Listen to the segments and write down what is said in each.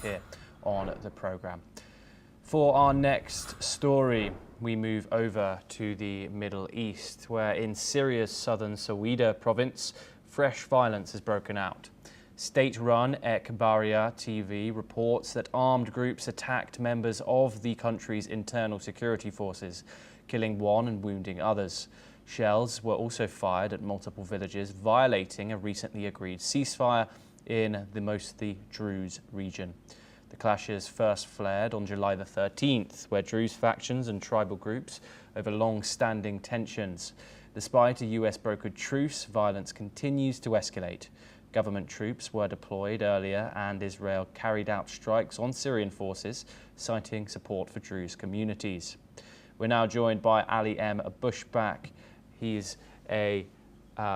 here on the programme. For our next story, we move over to the Middle East, where in Syria's southern Sweida province, fresh violence has broken out. State-run Ekbaria TV reports that armed groups attacked members of the country's internal security forces, killing one and wounding others. Shells were also fired at multiple villages, violating a recently agreed ceasefire in the mostly Druze region. The clashes first flared on July the 13th, where Druze factions and tribal groups over long-standing tensions. Despite a US-brokered truce, violence continues to escalate. Government troops were deployed earlier and Israel carried out strikes on Syrian forces, citing support for Druze communities. We're now joined by Ali M. Bushback. He's a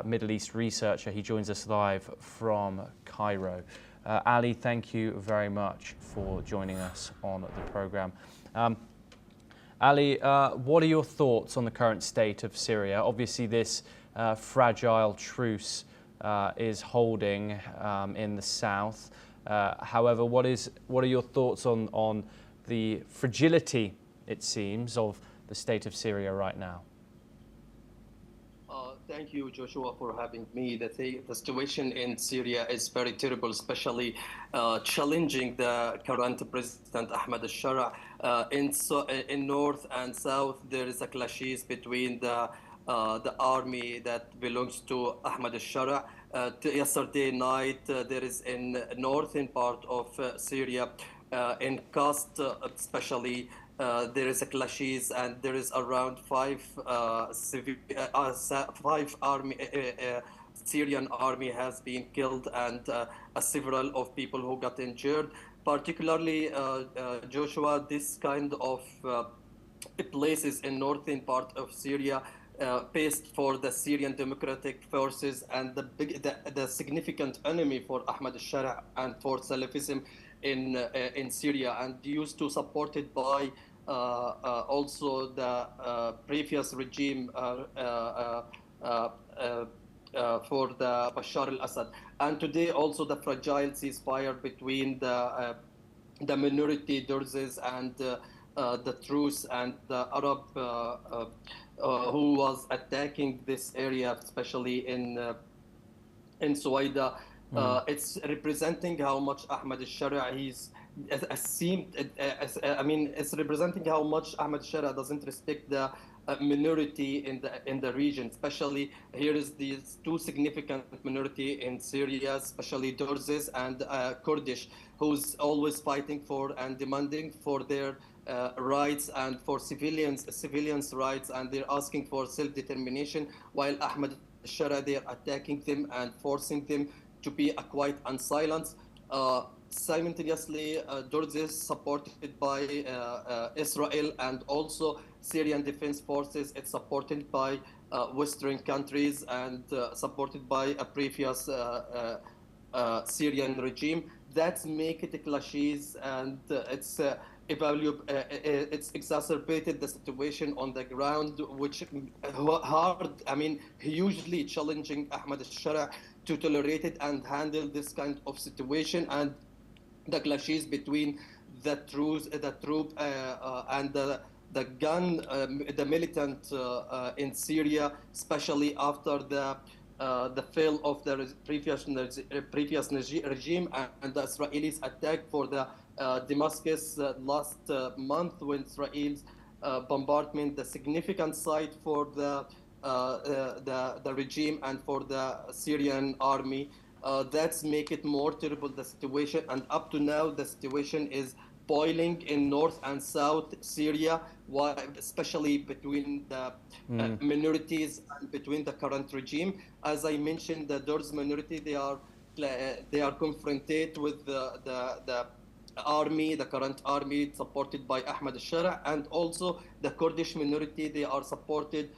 Middle East researcher. He joins us live from Cairo. Ali, thank you very much for joining us on the programme. Ali, what are your thoughts on the current state of Syria? Obviously, this fragile truce is holding in the south. However, what are your thoughts on the fragility, it seems, of the state of Syria right now? Thank you, Joshua, for having me. The situation in Syria is very terrible, especially challenging the current president, Ahmad al-Shara. In north and south, there is a clashes between the army that belongs to Ahmad al-Shara. Yesterday night, there is in northern part of Syria, in Kast especially, there is a clashes, and there is around five Syrian army has been killed, and several of people who got injured. Particularly, Joshua, this kind of places in northern part of Syria faced for the Syrian Democratic Forces and the significant enemy for Ahmad al-Shara and for Salafism in Syria, and used to supported by also the previous regime for the Bashar al-Assad. And today also the fragile ceasefire between the minority Druze and the truce and the Arab who was attacking this area, especially in Sweida. It's representing how much Ahmad al-Shara it's representing how much Ahmad al-Shara doesn't respect the minority in the region. Especially here is these two significant minority in Syria, especially Druze and Kurdish, who's always fighting for and demanding for their rights and for civilians' rights, and they're asking for self-determination, while Ahmad al-Shara, they're attacking them and forcing them to be quiet and silent. Simultaneously, Druze supported by Israel and also Syrian Defense Forces. It's supported by Western countries and supported by a previous Syrian regime. That's make it clashes, and it's exacerbated the situation on the ground, which hugely challenging Ahmad al-Shara to tolerate it and handle this kind of situation. And the clashes between the troop and the militant in Syria, especially after the fall of the previous regime and the Israelis attack for the Damascus last month, when Israel's bombardment the significant site for the regime and for the Syrian army. That's make it more terrible, the situation. And up to now, the situation is boiling in north and south Syria, especially between the minorities and between the current regime. As I mentioned, the Druze minority, they are confronted with the army, the current army supported by Ahmad al-Shara, and also the Kurdish minority, they are supported,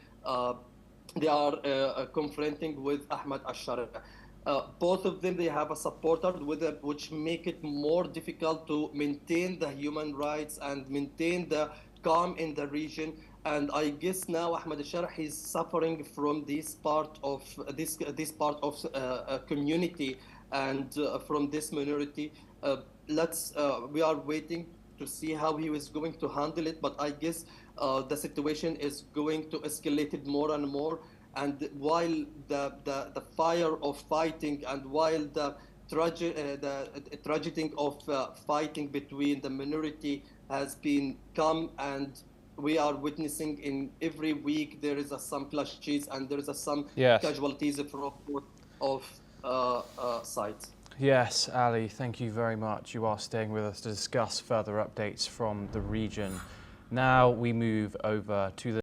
they are confronting with Ahmad al-Shara. Both of them, they have a supporter which make it more difficult to maintain the human rights and maintain the calm in the region. And I guess now Ahmad al-Shara is suffering from this part of community and from this minority. we are waiting to see how he is going to handle it. But I guess the situation is going to escalate it more and more. And while the fire of fighting and while the tragedy of fighting between the minority has been come, and we are witnessing in every week there is some clashes and there is some Yes. casualties from both of sides. Yes, Ali, thank you very much. You are staying with us to discuss further updates from the region. Now we move over to the